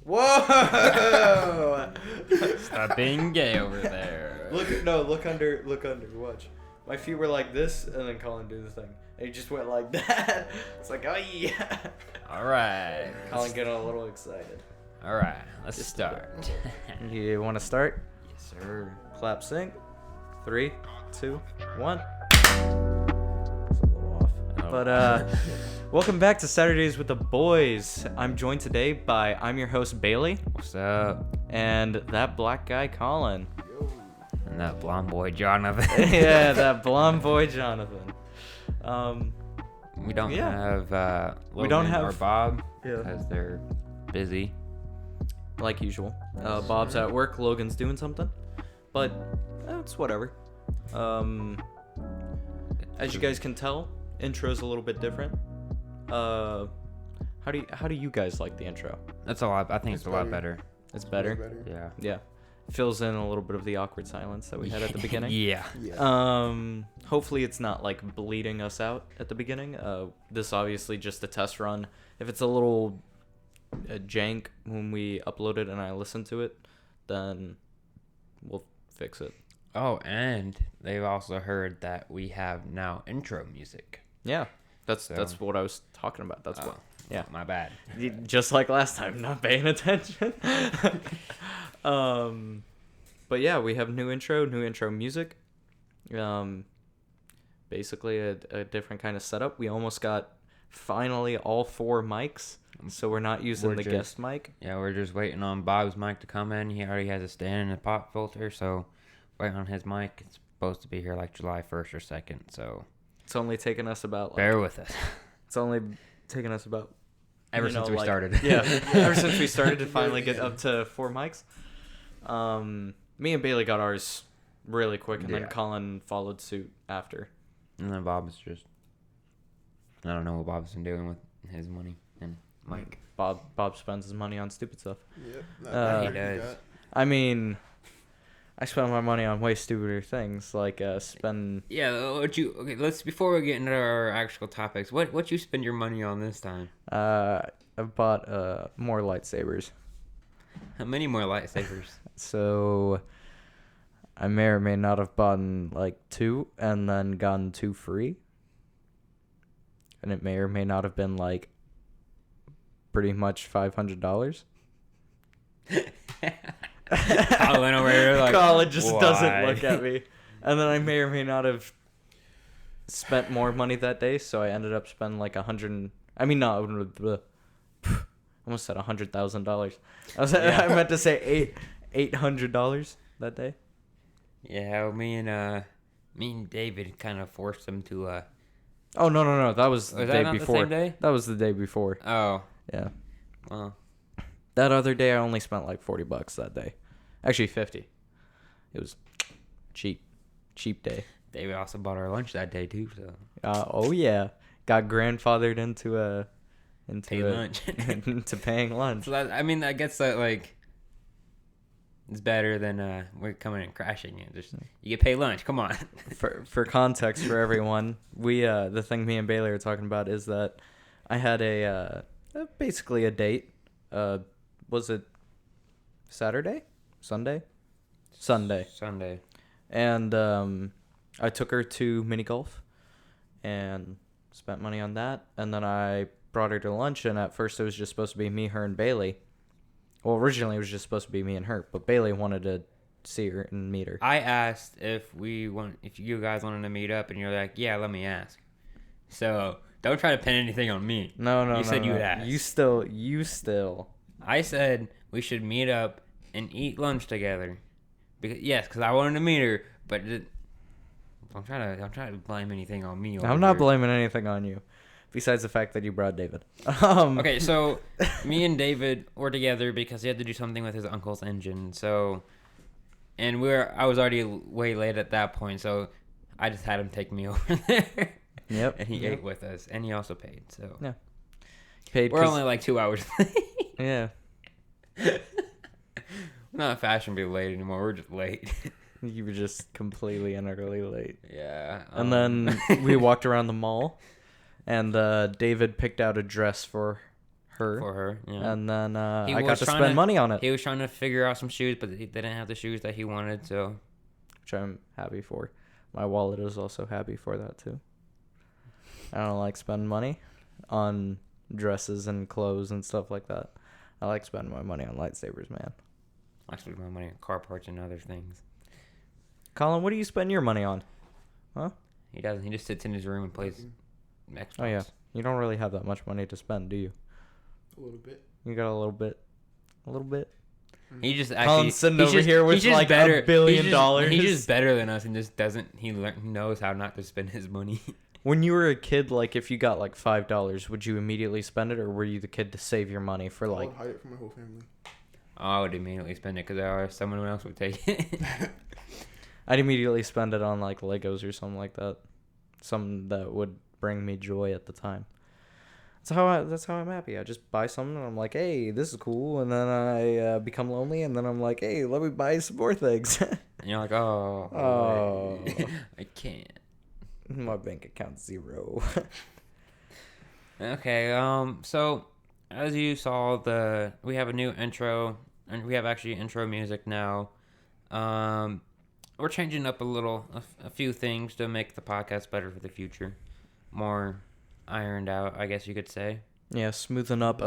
Whoa! Stop being gay over there. Look under. Watch. My feet were like this, and then Colin did the thing. And he just went like that. It's like, oh yeah. All right. Colin getting a little excited. All right. Let's start. You want to start? Yes, sir. Clap, sync. 3, 2, 1. It's a little off. Oh. But welcome back to Saturdays with the Boys. I'm joined today by I'm your host Bailey What's up? and that black guy Colin. And that blonde boy Jonathan. Yeah, that blonde boy Jonathan. We don't Yeah. have Logan We don't or have- Bob Yeah. because they're busy. Like usual. Bob's at work, Logan's doing something. But it's whatever. As you guys can tell, intro's a little bit different. How do you guys like the intro? That's a lot. I think it's a lot better. It's better. Yeah. Yeah. Fills in a little bit of the awkward silence that we had at the beginning. Yeah. Hopefully it's not like bleeding us out at the beginning. This obviously just a test run. If it's a little jank when we upload it and I listen to it, then we'll fix it. Oh, and they've also heard that we have now intro music. Yeah. That's So- what I was talking about. That's what. Yeah. My bad. Just like last time, not paying attention. But yeah, we have new intro music. Basically a different kind of setup. We almost got finally all 4 mics, so we're not using the guest mic. Yeah, we're just waiting on Bob's mic to come in. He already has a stand and a pop filter, so waiting on his mic. It's supposed to be here like July 1st or 2nd, so It's only taken us about bear with us. It's only taken us about Ever since we started. Yeah, ever since we started to finally get up to 4 mics. Me and Bailey got ours really quick, and then Yeah. Colin followed suit after. And then Bob's just, I don't know what Bob's been doing with his money and mic. Bob spends his money on stupid stuff. Yep. He does. I mean, I spend my money on way stupider things, like spend. Yeah, before we get into our actual topics, what you spend your money on this time? I bought more lightsabers, How many more lightsabers? so I may or may not have bought like 2 and then gotten 2 free, and it may or may not have been like pretty much $500. Colin over here like, Colin just doesn't why? look at me. And then I may or may not have spent more money that day, so I ended up spending like almost said $100,000. I meant to say $800 that day. Yeah, well, me and David kind of forced him to. Oh no, that was the Was day that not before. the same day? That was the day before. Oh, Yeah. well, That other day I only spent like $40 that day. Actually 50. It was cheap day. David also bought our lunch that day too, so Oh yeah, got grandfathered into pay lunch. into paying lunch. So that, I mean, I guess that like it's better than we're coming and crashing it. Just you get paid lunch. Come on. For context for everyone, we the thing me and Bailey are talking about is that I had basically a date. Was it Saturday? Sunday? Sunday. And I took her to mini golf and spent money on that. And then I brought her to lunch, and at first it was just supposed to be me, her, and Bailey. Well, originally it was just supposed to be me and her, but Bailey wanted to see her and meet her. I asked if you guys wanted to meet up, and you're like, yeah, let me ask. So don't try to pin anything on me. No. You said you no. would ask. You still. I said we should meet up and eat lunch together. Because I wanted to meet her, but I'm trying to blame anything on me. I'm not blaming anything on you, besides the fact that you brought David. Okay, so me and David were together because he had to do something with his uncle's engine. So, and I was already way late at that point, so I just had him take me over there. Yep. And he ate with us, and he also paid. So Yeah. Paid. we're only like 2 hours late. Yeah. We're not fashionably late anymore. We're just late. You were just completely and utterly late. Yeah. And then we walked around the mall, and David picked out a dress for her. For her, yeah. And then He I got was to trying spend to- money on it, He was trying to figure out some shoes, but they didn't have the shoes that he wanted, so which I'm happy for. My wallet is also happy for that too. I don't like spending money on dresses and clothes and stuff like that. I like spending my money on lightsabers, man. I spend my money on car parts and other things. Colin, what do you spend your money on? Huh? He doesn't. He just sits in his room and plays Xbox. Oh, yeah. You don't really have that much money to spend, do you? A little bit. You got a little bit. A little bit. He just actually. Colin's sitting he's over just- here with he's just like better. $1 billion. He's just better than us and just doesn't. He knows how not to spend his money. When you were a kid, like if you got like $5, would you immediately spend it, or were you the kid to save your money for I like? would hide it from my whole family. I would immediately spend it because someone else would take it. I'd immediately spend it on like Legos or something like that, something that would bring me joy at the time. That's how I'm happy. I just buy something and I'm like, hey, this is cool, and then I become lonely, and then I'm like, hey, let me buy some more things. And you're like, oh, Oh. I can't. My bank account's 0. Okay, so as you saw, we have a new intro, and we have actually intro music now. We're changing up a few things to make the podcast better for the future, more ironed out, I guess you could say. Yeah, smoothing up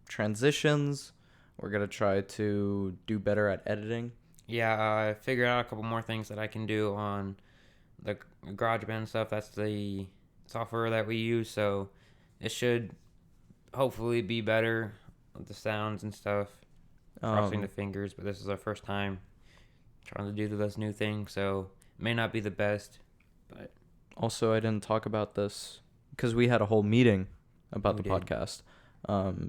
transitions. We're gonna try to do better at editing. Yeah, I figured out a couple more things that I can do on the GarageBand stuff. That's the software that we use, so it should hopefully be better with the sounds and stuff. Crossing the fingers, but this is our first time trying to do those new things, so it may not be the best, but Also, I didn't talk about this because we had a whole meeting about We the did. podcast.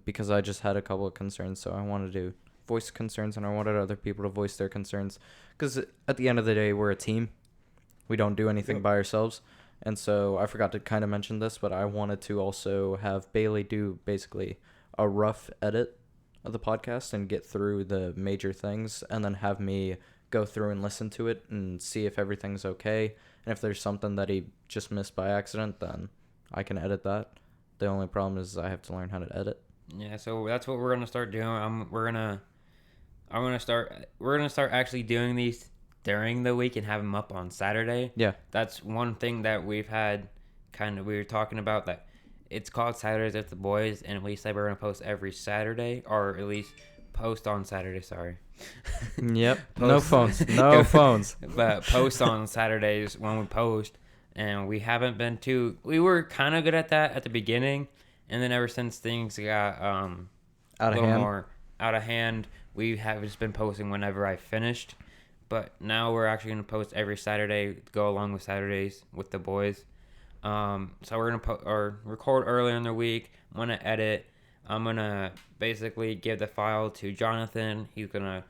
Because I just had a couple of concerns, so I wanted to voice concerns, and I wanted other people to voice their concerns. Because at the end of the day, we're a team. We don't do anything Yep. by ourselves. And so I forgot to kind of mention this, but I wanted to also have Bailey do basically a rough edit of the podcast and get through the major things, and then have me go through and listen to it and see if everything's okay. And if there's something that he just missed by accident, then I can edit that. The only problem is I have to learn how to edit. yeah, so that's what we're gonna start doing. We're gonna start actually doing these during the week and have them up on Saturday. Yeah. That's one thing that we've had we were talking about, that it's called Saturdays with the Boys, and we said we're gonna post every Saturday, or at least post on Saturday. Sorry. Yep. No Post- phones. No phones. But post on Saturdays when we post, and we haven't been we were kind of good at that at the beginning, and then ever since things got Out a of little hand. more out of hand, we have just been posting whenever I finished. But now we're actually going to post every Saturday, go along with Saturdays with the boys. So we're going to record earlier in the week. I'm going to edit. I'm going to basically give the file to Jonathan. He's going to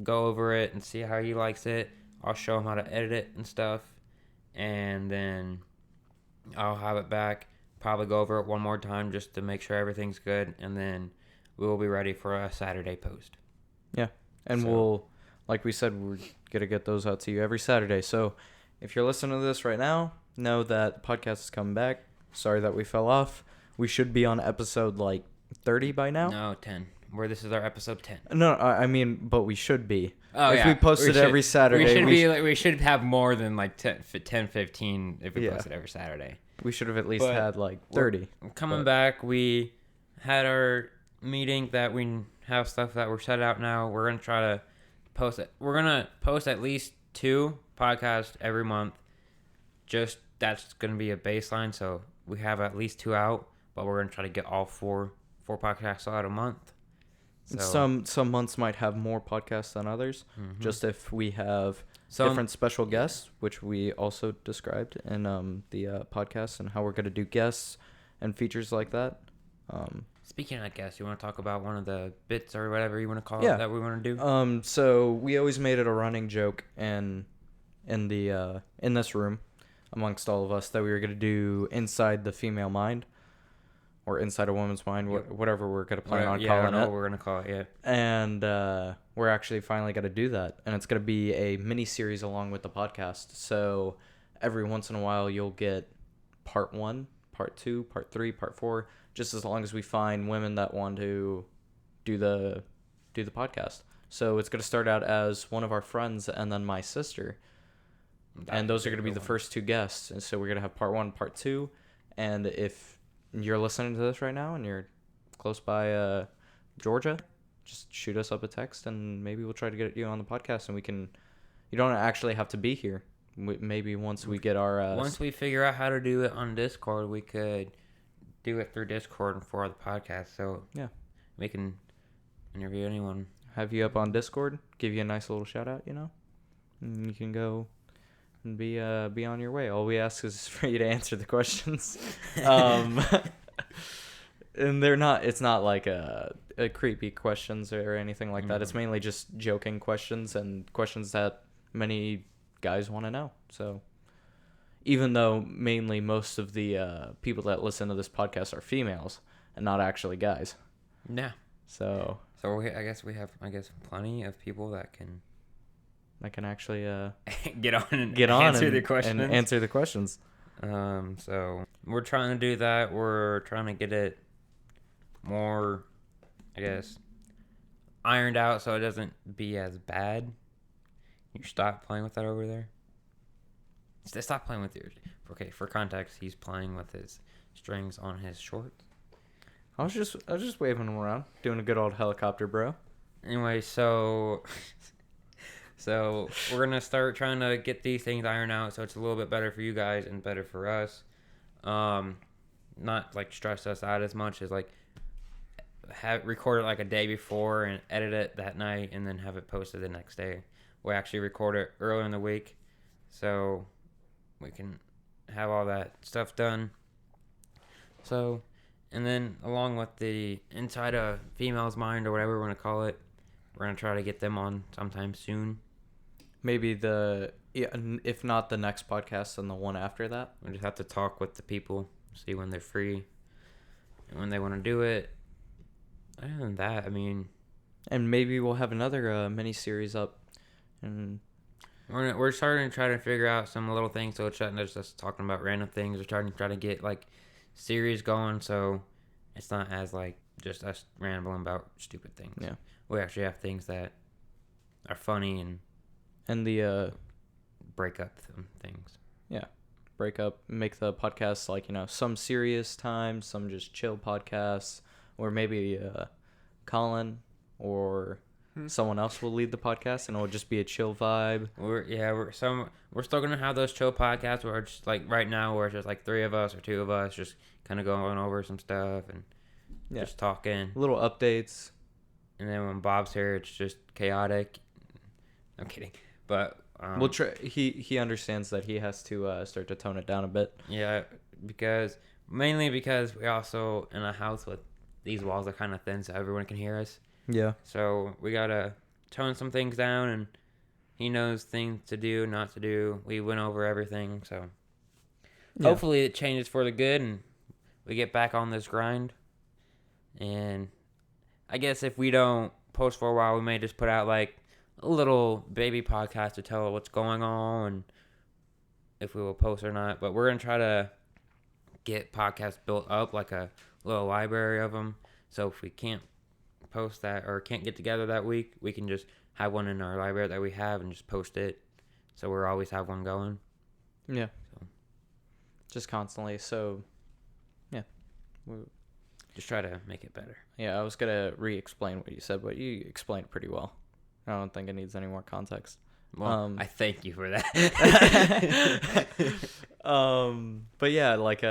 go over it and see how he likes it. I'll show him how to edit it and stuff. And then I'll have it back. Probably go over it one more time just to make sure everything's good. And then we will be ready for a Saturday post. And So- we'll, like we said, we're going to get those out to you every Saturday. So if you're listening to this right now, know that the podcast is coming back. Sorry that we fell off. We should be on episode like 30 by now. No, 10. This is our episode 10. No, I mean, but we should be. Oh, If yeah. we posted should- every Saturday, we should have more than like 10, 15 if we Yeah. posted every Saturday. we should have at least But had like 30. Coming But- back, we had our meeting that we have stuff that we're set out now. We're going to try to post it. We're going to post at least 2 podcasts every month. Just that's going to be a baseline, so we have at least 2 out, but we're going to try to get all 4 podcasts out a month. So, Some months might have more podcasts than others. mhm. Just if we have Some- different special guests, which we also described in the podcast, and how we're going to do guests and features like that. Speaking of guests, you want to talk about one of the bits or whatever you want to call Yeah. it that we want to do? So we always made it a running joke in this room amongst all of us that we were going to do Inside the Female Mind, or Inside a Woman's Mind, Yep. whatever we're going to plan on I don't calling know it. what we're gonna call it. Yeah. And we're actually finally going to do that, and it's going to be a mini series along with the podcast. So every once in a while you'll get part 1, part 2, part 3, part 4, just as long as we find women that want to do the podcast. So it's going to start out as one of our friends and then my sister. And those are going to be the first two guests. And so we're going to have part 1, part 2. And if you're listening to this right now and you're close by Georgia, just shoot us up a text and maybe we'll try to get you on the podcast, and you don't actually have to be here. Maybe once we get our... once we figure out how to do it on Discord, we could do it through Discord for the podcast. So yeah, we can interview anyone. Have you up on Discord, give you a nice little shout out, and you can go and be on your way. All we ask is for you to answer the questions. And it's not like a creepy questions or anything like that. It's mainly just joking questions and questions that many guys want to know. So even though mainly most of the people that listen to this podcast are females and not actually guys. Yeah. So I guess we have plenty of people that can actually get on and answer the questions. So we're trying to do that. We're trying to get it more, I guess, ironed out so it doesn't be as bad. You stop playing with that over there. Stop playing with yours. Okay, for context, he's playing with his strings on his shorts. I was just waving them around, doing a good old helicopter, bro. Anyway, so we're gonna start trying to get these things ironed out so it's a little bit better for you guys and better for us. Not like stress us out as much as like record it like a day before and edit it that night and then have it posted the next day. We actually record it earlier in the week so we can have all that stuff done. So, and then along with the inside a female's mind or whatever we're going to call it, we're going to try to get them on sometime soon. Maybe if not the next podcast, then the one after that. We just have to talk with the people, see when they're free and when they want to do it. Other than that, I mean... And maybe we'll have another mini-series up. And we're starting to try to figure out some little things, so it's not just us talking about random things. We're starting to try to get, like, series going, so it's not as, like, just us rambling about stupid things. Yeah. We actually have things that are funny and the... break up things. Yeah. Break up, make the podcast, like, some serious times, some just chill podcasts, or maybe Colin or someone else will lead the podcast, and it'll just be a chill vibe. We're still gonna have those chill podcasts where it's like right now where it's just like 3 of us or 2 of us just kind of going over some stuff and just talking, little updates. And then when Bob's here, it's just chaotic. I'm kidding, but we'll try. He understands that he has to start to tone it down a bit. Yeah, mainly because we also in a house with these walls are kind of thin, so everyone can hear us. Yeah. So we gotta tone some things down, and he knows things to do, not to do. We went over everything, so hopefully it changes for the good, and we get back on this grind. And I guess if we don't post for a while, we may just put out like a little baby podcast to tell what's going on, if we will post or not. But we're gonna try to get podcasts built up, like a little library of them. So if we can't post that or can't get together that week, we can just have one in our library that we have and just post it. So we'll always have one going. Yeah. So. Just constantly. So, yeah. Just try to make it better. Yeah, I was going to re-explain what you said, but you explained pretty well. I don't think it needs any more context. Well, I thank you for that. But yeah, like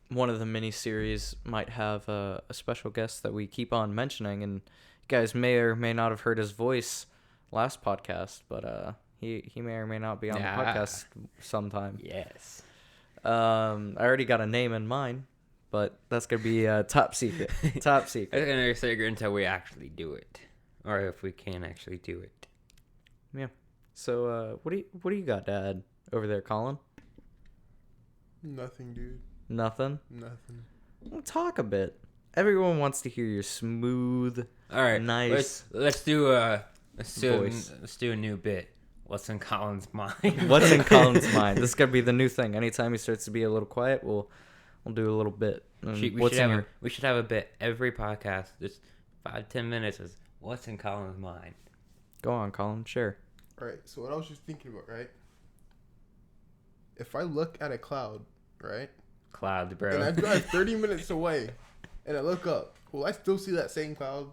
one of the mini-series might have a special guest that we keep on mentioning, and you guys may or may not have heard his voice last podcast, but he may or may not be on the podcast sometime. Yes. I already got a name in mind, but that's gonna be top secret. Top secret. It's gonna be secret until we actually do it, or if we can actually do it. Yeah. So what do you got, Dad, over there, Colin? Nothing, dude. Nothing. Nothing. Talk a bit. Everyone wants to hear your smooth, all right, nice. Let's do a voice. Let's do a new bit. What's in Colin's mind? What's in Colin's mind? This is gonna be the new thing. Anytime he starts to be a little quiet, we'll We'll do a little bit. We What's should in have your... we should have a bit every podcast. Just 5-10 minutes is what's in Colin's mind. Go on, Colin. Share. All right. So what I was just thinking about, right? If I look at a cloud, right, Clouds, bro. and I drive 30 minutes away, and I look up, will I still see that same cloud?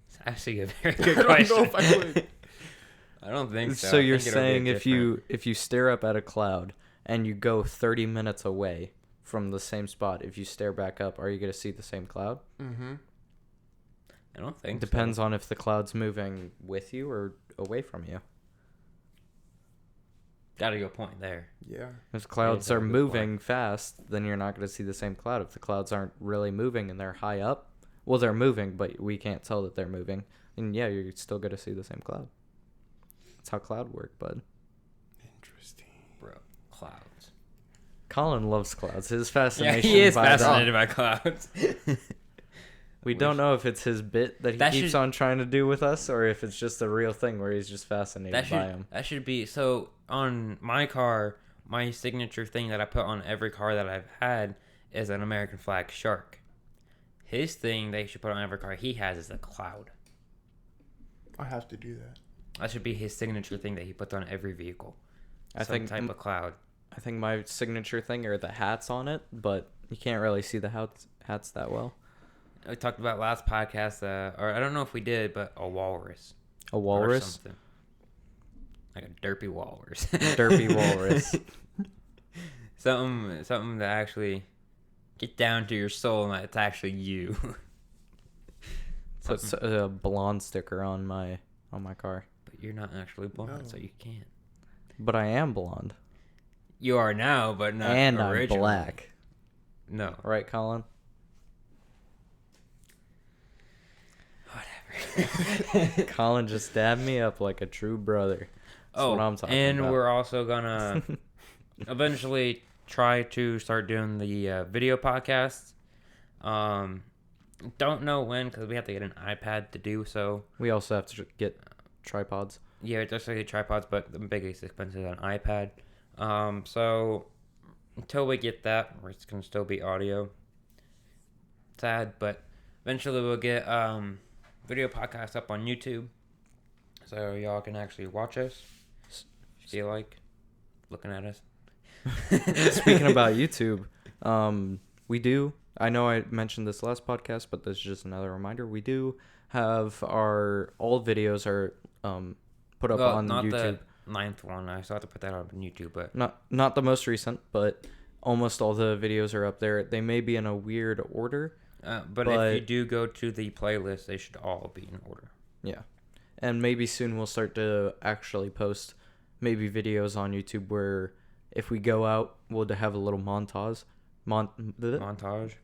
It's actually a very I good don't question. know if I would. I don't think so. So I you're think it'll be saying different. if you stare up at a cloud and you go 30 minutes away from the same spot, if you stare back up, are you going to see the same cloud? Mm-hmm. I don't think Depends so. on if the cloud's moving with you or away from you. Got a good point there. Yeah. If clouds that's a are good moving fast, then you're not going to see the same cloud. If the clouds aren't really moving and they're high up, well, they're moving, but we can't tell that they're moving. And yeah, you're still going to see the same cloud. That's how cloud work, bud. Interesting. Bro, clouds. Colin loves clouds. His Yeah, fascination he is by them. fascinated by clouds. We don't know if it's his bit that he That keeps should- on trying to do with us, or if it's just a real thing where he's just fascinated by him. That should be so. On my car, my signature thing that I put on every car that I've had is an American flag shark. His thing they should put on every car he has is a cloud. I have to do that. That should be his signature thing that he puts on every vehicle. I Some think type of cloud. I think my signature thing are the hats on it, but you can't really see the hats that well. We talked about last podcast, or I don't know if we did, but a walrus. A or walrus, something. Like a derpy walrus. derpy walrus. something that actually get down to your soul and that it's actually you. Put a blonde sticker on my car, But you're not actually blonde, No. so you can't. but I am blonde You are now, but not and originally. I'm black. No. Right, Colin? Whatever. Colin just dabbed me up like a true brother. That's what I'm talking and about. we're also gonna eventually try to start doing the video podcasts. Don't know when because we have to get an iPad to do so. We also have to get tripods. Yeah, just like tripods, but the biggest expense is an iPad. So until we get that, it's gonna still be audio. Sad, but eventually we'll get video podcasts up on YouTube, so y'all can actually watch us. If you like looking at us. Speaking about YouTube, we do. I know I mentioned this last podcast, but this is just another reminder. We do have all videos are put up on not YouTube. the 9th one. I still have to put that up on YouTube, but Not the most recent, but almost all the videos are up there. They may be in a weird order. but if you do go to the playlist, they should all be in order. Yeah. And maybe soon we'll start to actually post maybe videos on YouTube where if we go out, we'll have a little montage. Montage.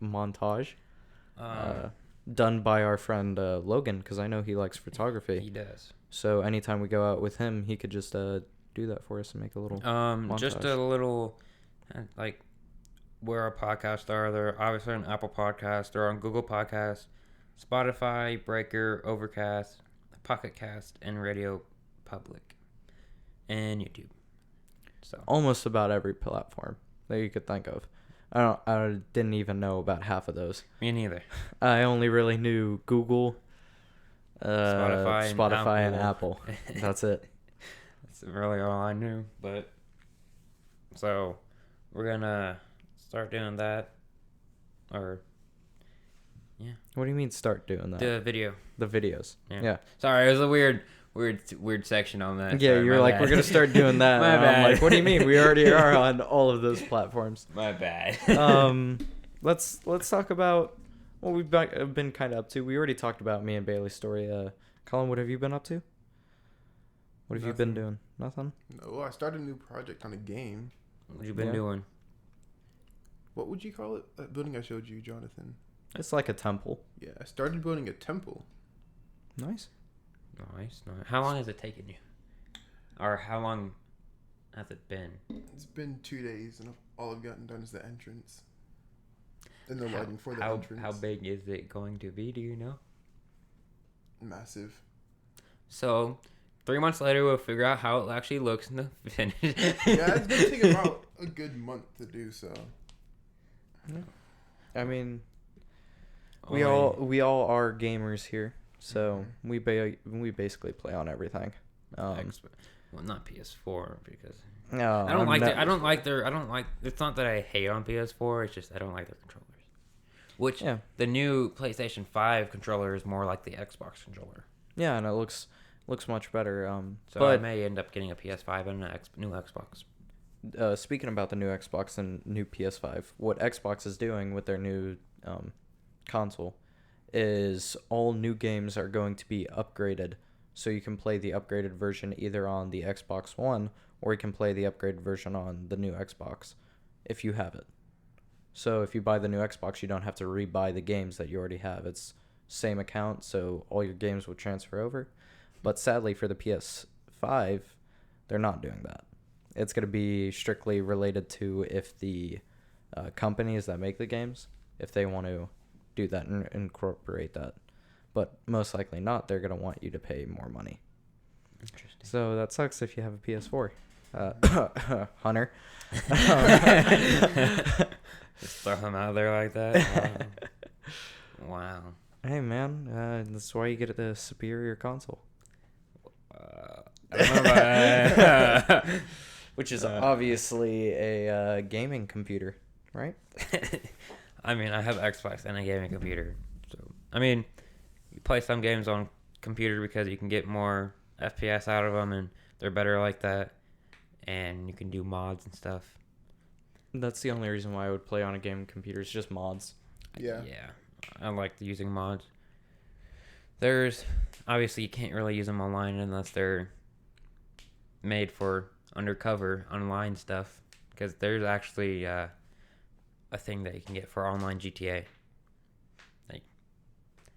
Done by our friend Logan, because I know he likes photography. He does. So anytime we go out with him, he could just do that for us and make a little Just a little, like, where our podcasts are. They're obviously on Apple Podcasts. They're on Google Podcasts, Spotify, Breaker, Overcast, Pocket Cast, and Radio Public, and YouTube. So almost about every platform that you could think of. I didn't even know about half of those. me neither. I only really knew Google, Spotify, and Apple. That's it. That's really all I knew. But so we're gonna start doing that, or What do you mean start doing that? the video. The videos. Yeah. Sorry, it was a weird section on that. Yeah, Sorry, you're my like, bad. we're going to start doing that. My and I'm bad. like, what do you mean? We already are on all of those platforms. My bad. Let's talk about what we've been kind of up to. We already talked about me and Bailey's story. Colin, what have you been up to? What have you been doing? Nothing? No, I started a new project on a game. What you been Yeah. doing? What would you call it? That building I showed you, Jonathan. It's like a temple. Yeah, I started building a temple. Nice. Nice. How long has it taken you? Or how long has it been? It's been 2 days, and all I've gotten done is the entrance. And the lighting for the entrance. How big is it going to be? Do you know? Massive. So, 3 months later, we'll figure out how it actually looks in the finish. Yeah, it's gonna take about a good month to do so. I mean, Only we all are gamers here, so Mm-hmm. we basically play on everything. Xbox. Well, not PS4 because No, I don't I'm like not- the, I don't like their I don't like it's not that I hate on PS4, it's just I don't like their controllers. Which Yeah, the new PlayStation 5 controller is more like the Xbox controller. yeah, and it looks much better. So I But may end up getting a PS5 and a new Xbox. speaking about the new Xbox and new PS5, what Xbox is doing with their new console is all new games are going to be upgraded, so you can play the upgraded version either on the Xbox One or you can play the upgraded version on the new Xbox if you have it. So if you buy the new Xbox, you don't have to re-buy the games that you already have. It's same account, so all your games will transfer over. But sadly for the PS5, they're not doing that. It's going to be strictly related to if the companies that make the games, if they want to do that and incorporate that. But most likely not. They're going to want you to pay more money. Interesting. So that sucks if you have a PS4. Hunter. Just throw them out there like that. Wow. Hey, man. That's why you get the superior console. I don't know about that. Which is obviously a gaming computer, right? I mean, I have Xbox and a gaming computer. So, I mean, you play some games on computer because you can get more FPS out of them and they're better like that. And you can do mods and stuff. That's the only reason why I would play on a gaming computer. It's just mods. Yeah. Yeah. I like using mods. There's, obviously, you can't really use them online unless they're made for undercover online stuff. Because there's actually a thing that you can get for online GTA. Like,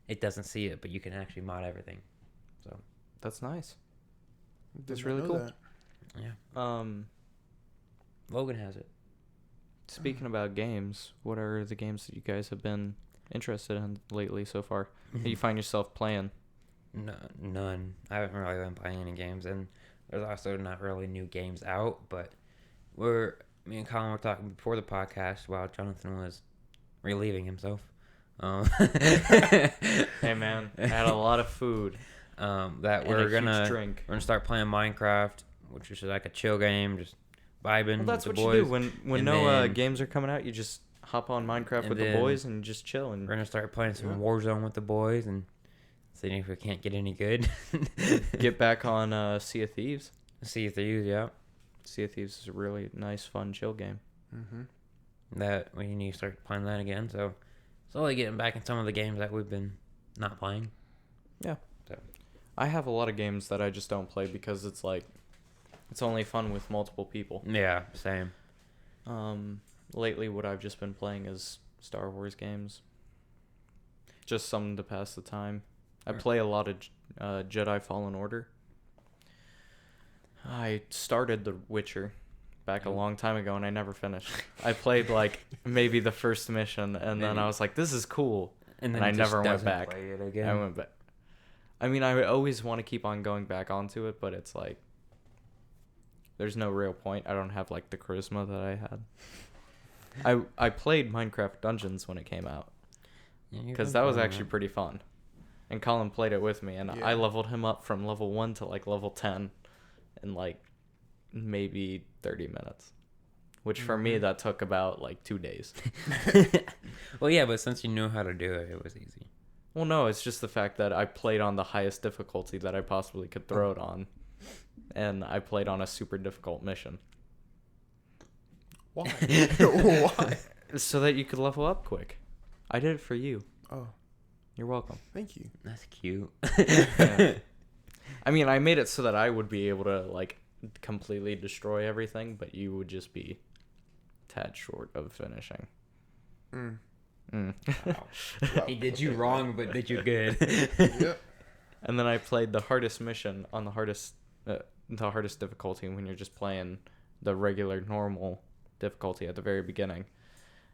it doesn't see it, but you can actually mod everything. So, That's nice. Did That's not really know cool. that. yeah. Logan has it. Speaking about games, what are the games that you guys have been interested in lately so far? That you find yourself playing? No, none. I haven't really been playing any games, and there's also not really new games out. But me and Colin were talking before the podcast while Jonathan was relieving himself. Hey man, I had a lot of food. That and we're a gonna huge drink. start playing Minecraft, which is like a chill game, just vibing Well, that's with what the you boys. do when And no then- games are coming out. You just hop on Minecraft and with the then boys and just chill and We're gonna start playing some Yeah. Warzone with the boys and seeing if we can't get any good. get back on Sea of Thieves. See if they use Sea of Thieves is a really nice, fun, chill game. Mm-hmm. that we need to start playing that again. So slowly getting back in some of the games that we've been not playing. I have a lot of games that I just don't play because it's like it's only fun with multiple people. Yeah, same. Lately, what I've just been playing is Star Wars games. Just something to pass the time. I Right. play a lot of Jedi Fallen Order. I started The Witcher back a long time ago and I never finished. I played like maybe the first mission and then Maybe. I was like, this is cool. And I it just never went doesn't back. play it again. I went back. I mean, I always want to keep on going back onto it, but it's like there's no real point. I don't have like the charisma that I had. I played Minecraft Dungeons when it came out Yeah, you've because been that was playing actually pretty fun. And Colin played it with me, and Yeah. I leveled him up from level 1 to like level 10 in like maybe 30 minutes. Which for me, Mhm. that took about like 2 days. Well, yeah, but since you knew how to do it, it was easy. Well, no, it's just the fact that I played on the highest difficulty that I possibly could throw it on. And I played on a super difficult mission. Why? Why? So that you could level up quick. I did it for you. Oh, You're welcome. thank you. That's cute. Yeah. I mean, I made it so that I would be able to, like, completely destroy everything, but you would just be a tad short of finishing. Mm. Mm. Wow. He did you wrong, but did you good. Yep. And then I played the hardest mission on the hardest difficulty when you're just playing the regular normal difficulty at the very beginning,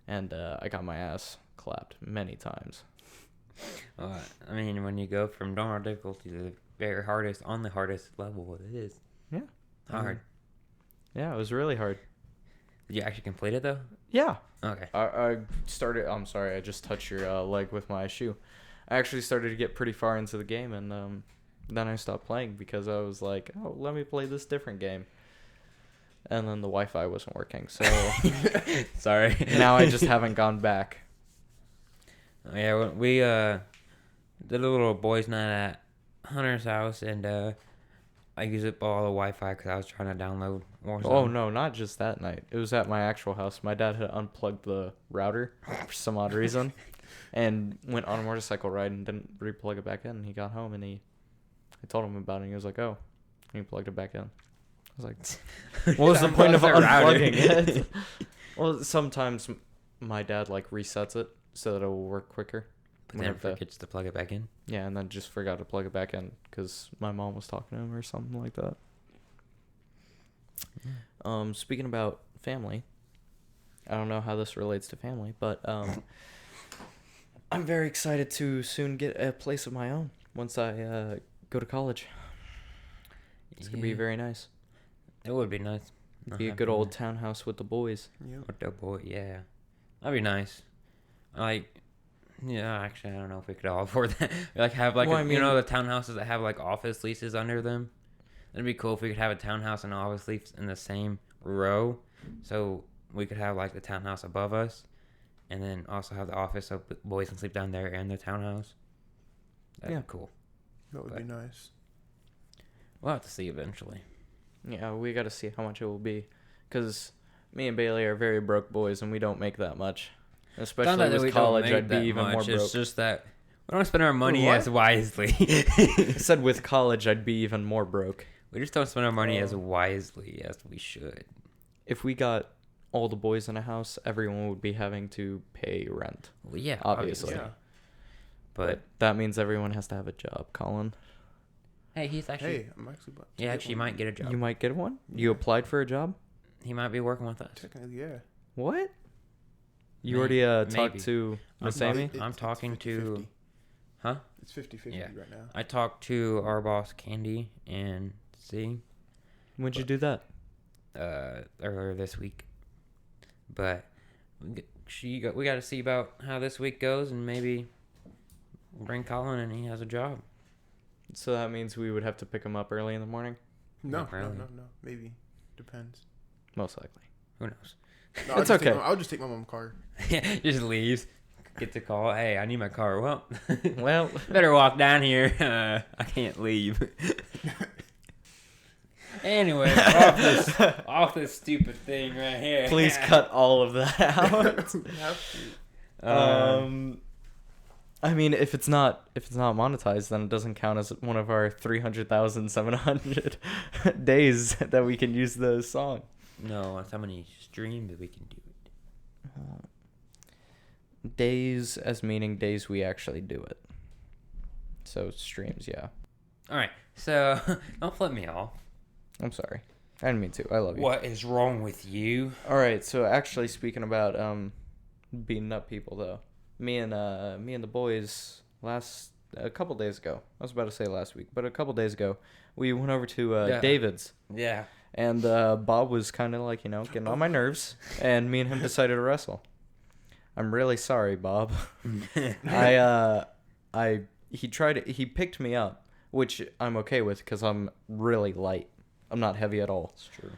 and I got my ass clapped many times. I mean, when you go from normal difficulty to the very hardest on the hardest level, it is Yeah. hard. Yeah, it was really hard. Did you actually complete it though? Yeah. Okay. I started. I'm sorry, I just touched your leg with my shoe. I actually started to get pretty far into the game, and then I stopped playing because I was like, oh, let me play this different game. And then the Wi-Fi wasn't working, so Sorry. now I just haven't gone back. Yeah, we did a little boys' night at Hunter's house, and I used up all the Wi-Fi because I was trying to download Warzone. Oh no, not just that night. It was at my actual house. My dad had unplugged the router for some odd reason, and went on a motorcycle ride and didn't replug it back in. He got home and I told him about it. And he was like, "Oh," and he plugged it back in. I was like, "What was the point of unplugging it?" Well, sometimes my dad like resets it so that it will work quicker. But then forgets to plug it back in. Yeah, and then just forgot to plug it back in because my mom was talking to him or something like that. Speaking about family, I don't know how this relates to family, but I'm very excited to soon get a place of my own once I go to college. It's gonna be very nice. It would be nice. Be a good old townhouse with the boys. Yep. With the boy, yeah. That'd be nice. Like, yeah, actually, I don't know if we could all afford that. Like, have, like, Well, you know, the townhouses that have, like, office leases under them? That'd be cool if we could have a townhouse and an office lease in the same row. So we could have, like, the townhouse above us. And then also have the office so boys can sleep down there and the townhouse. That'd be cool. That would be nice. We'll have to see eventually. Yeah, we got to see how much it will be, because me and Bailey are very broke boys and we don't make that much. Especially with college, I'd be even more broke. It's just that we don't spend our money What? as wisely. I said with college, I'd be even more broke. We just don't spend our money as wisely as we should. If we got all the boys in a house, everyone would be having to pay rent. Well, yeah, Obviously. Yeah. But that means everyone has to have a job, Colin. hey, he's actually Hey, I'm actually about to yeah, get actually one. might get a job. You might get one? You Yeah. applied for a job? He might be working with us. Technically, yeah. What? You Maybe. already talked Maybe. to Miss I'm Amy? I'm talking to 50-50. Huh? It's 50-50 Yeah. right now. I talked to our boss Candy and C When'd you do that? earlier this week. But we got to see about how this week goes and maybe bring Colin and he has a job. So that means we would have to pick him up early in the morning? No, Not really. no. Maybe. Depends. Most likely. Who knows? No, It's okay. I'll just take my mom's car. Just leaves. Get the call. Hey, I need my car. Well, Well, better walk down here. I can't leave. Anyway, off this stupid thing right here. please cut all of that out. We have to. I mean, if it's not monetized, then it doesn't count as one of our 300,700 days that we can use the song. No, that's how many streams we can do it. Days as meaning days we actually do it. So streams, yeah. All right, so don't flip me off. I'm sorry. I didn't mean to. I love you. What is wrong with you? All right. So actually, speaking about beating up people, though, me and the boys a couple days ago. I was about to say last week, but a couple days ago, we went over to Yeah. David's, Yeah. and Bob was kind of like getting on my nerves, and me and him decided to wrestle. I'm really sorry, Bob. He picked me up, which I'm okay with because I'm really light. I'm not heavy at all. It's true.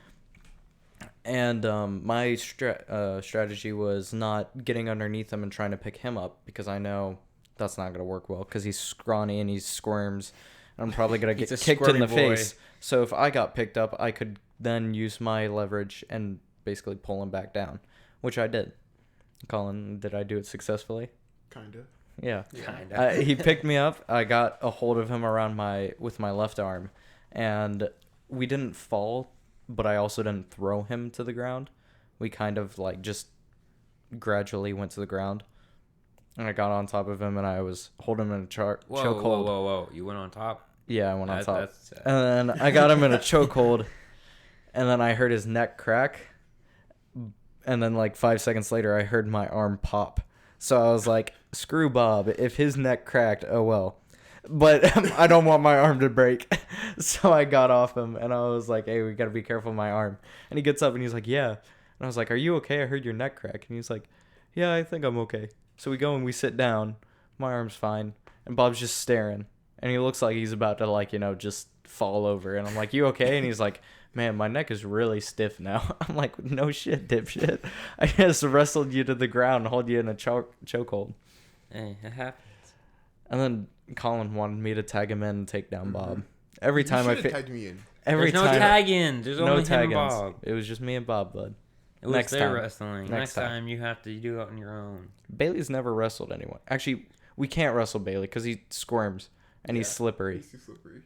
And my strategy was not getting underneath him and trying to pick him up because I know that's not going to work well because he's scrawny and he squirms. And I'm probably going to He's get a kicked in the squirmy boy. face. So if I got picked up, I could then use my leverage and basically pull him back down, which I did. Colin, did I do it successfully? Kinda. Yeah. Kinda. He picked me up. I got a hold of him with my left arm, and we didn't fall, but I also didn't throw him to the ground. We kind of just gradually went to the ground, and I got on top of him, and I was holding him in a chokehold. Whoa! You went on top. Yeah, I went on top, That's sad. and then I got him in a chokehold, and then I heard his neck crack, and then 5 seconds later, I heard my arm pop. So I was like, screw Bob. If his neck cracked, oh well. But I don't want my arm to break. So I got off him, and I was like, hey, we got to be careful of my arm. And he gets up, and he's like, yeah. And I was like, "Are you okay? I heard your neck crack." And he's like, "Yeah, I think I'm okay." So we go and we sit down. My arm's fine, and Bob's just staring, and he looks like he's about to like just fall over. And I'm like, "You okay?" And he's like, "Man, my neck is really stiff now." I'm like, "No shit, dipshit. I just wrestled you to the ground and hold you in a chokehold." Hey, it happens. And then Colin wanted me to tag him in and take down Bob. Mhm. Every You time I should've tagged me in. every There's no time tag-ins. There's no only him and tag-ins. Bob. It was just me and Bob, bud. It was Next their time. wrestling. Next time you have to do it on your own. Bailey's never wrestled anyone. Actually, we can't wrestle Bailey because he squirms and he's slippery. He's too slippery.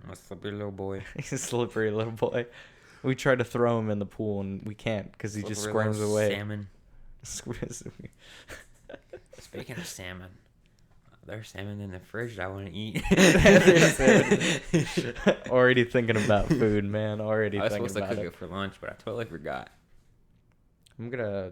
I'm a slippery little boy. He's a slippery little boy. We tried to throw him in the pool and we can't because he just Slippery squirms little away. Salmon. Speaking of salmon, there's salmon in the fridge that I want to eat. Already thinking about food, man. Already I was thinking supposed to about cook it. it for lunch, but I totally forgot. I'm gonna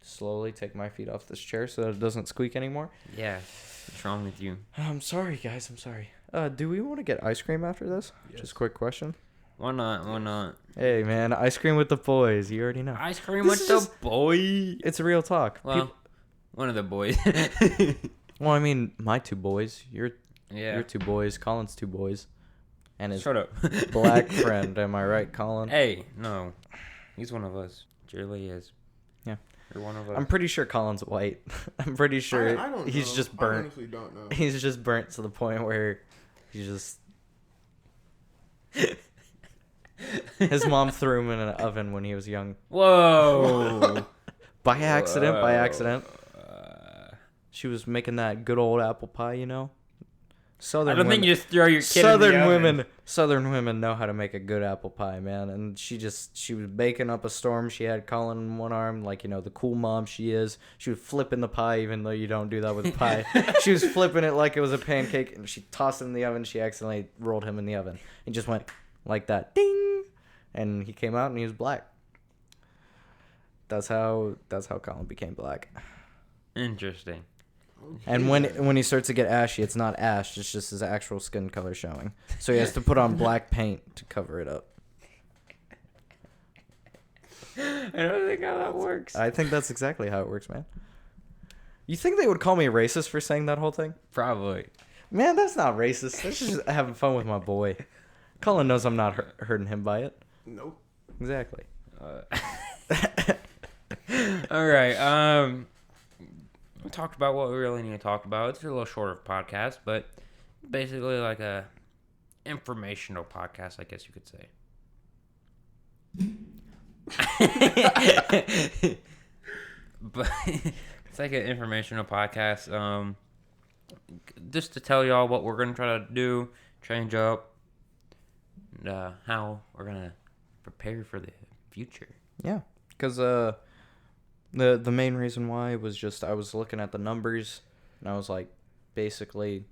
slowly take my feet off this chair so that it doesn't squeak anymore. Yeah. What's wrong with you? I'm sorry, guys. I'm sorry. Do we want to get ice cream after this? Yes. Just a quick question. Why not? Why not? Hey, man, ice cream with the boys. You already know. Ice cream This with is the boy. It's real talk. Well, one of the boys. Well, I mean, my two boys. Your Yeah. two boys. Colin's two boys. And his Shut up. black friend. Am I right, Colin? Hey, no. He's one of us. Jerry is. Yeah. You're one of us. I'm pretty sure Colin's white. I'm pretty sure I don't he's know. just I burnt. honestly don't know. He's just burnt to the point where he's just. His mom threw him in an oven when he was young. Whoa. By accident. By Whoa. accident. She was making that good old apple pie, you know. Southern I don't think women, you just throw your kid in the oven. Southern women know how to make a good apple pie, man. And she was baking up a storm. She had Colin in one arm, like the cool mom she is. She was flipping the pie, even though you don't do that with pie. She was flipping it like it was a pancake, and she tossed it in the oven. She accidentally rolled him in the oven. He just went like that, ding, and he came out and he was black. That's how Colin became black. Interesting. And when he starts to get ashy, it's not ash, it's just his actual skin color showing. So he has to put on black paint to cover it up. I don't think how that works. I think that's exactly how it works, man. You think they would call me racist for saying that whole thing? Probably. Man, that's not racist. That's just having fun with my boy. Colin knows I'm not hurting him by it. Nope. Exactly. All right. We talked about what we really need to talk about. It's a little shorter podcast, but basically like a informational podcast, I guess you could say. But it's like an informational podcast. Just to tell y'all what we're gonna try to do, change up, and how we're gonna prepare for the future. Yeah, because the main reason why was just I was looking at the numbers, and I was like, basically,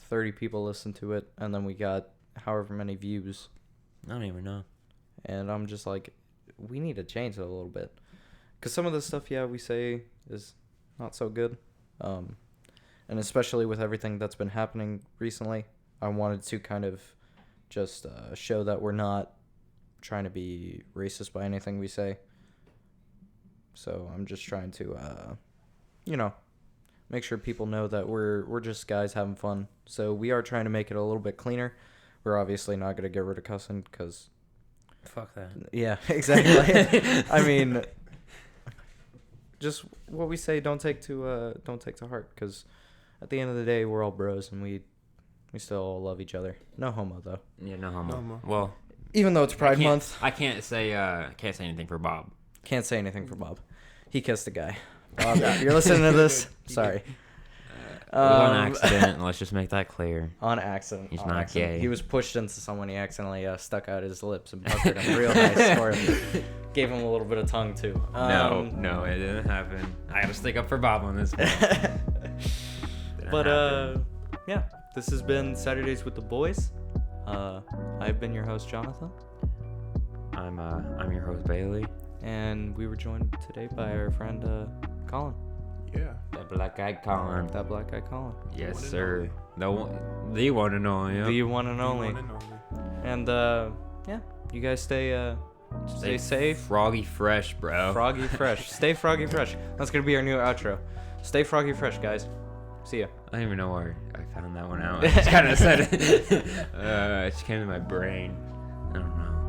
30 people listened to it, and then we got however many views, I don't even know. and I'm just like, we need to change it a little bit, because some of the stuff, we say is not so good, and especially with everything that's been happening recently, I wanted to kind of just show that we're not trying to be racist by anything we say. So I'm just trying to, make sure people know that we're just guys having fun. So we are trying to make it a little bit cleaner. We're obviously not going to get rid of cussing because... Fuck that. Yeah, exactly. I mean, just what we say, don't take to heart, because at the end of the day, we're all bros and we still all love each other. No homo, though. Yeah, no homo. No homo. Well, Even though it's Pride Month. I can't say anything for Bob. Can't say anything for Bob. He kissed a guy. Bob, if you're listening to this, sorry. It was on accident. Let's just make that clear. On accident. He's on not accident. gay. He was pushed into someone. He accidentally stuck out his lips and puckered him real nice for him. Gave him a little bit of tongue, too. No, it didn't happen. I gotta stick up for Bob on this one. But, yeah. This has been Saturdays with the Boys. I've been your host, Jonathan. I'm your host, Bailey. And we were joined today by our friend, Colin. Yeah. That black guy Colin. That black guy, Colin. Yes, One and sir. The one and only. Yeah. The one and only. One and only. And, yeah. You guys stay Stay safe. Froggy fresh, bro. Froggy fresh. Stay froggy fresh. That's gonna be our new outro. Stay froggy fresh, guys. See ya. I don't even know where I found that one out. I just kind of said it. It just came to my brain. I don't know.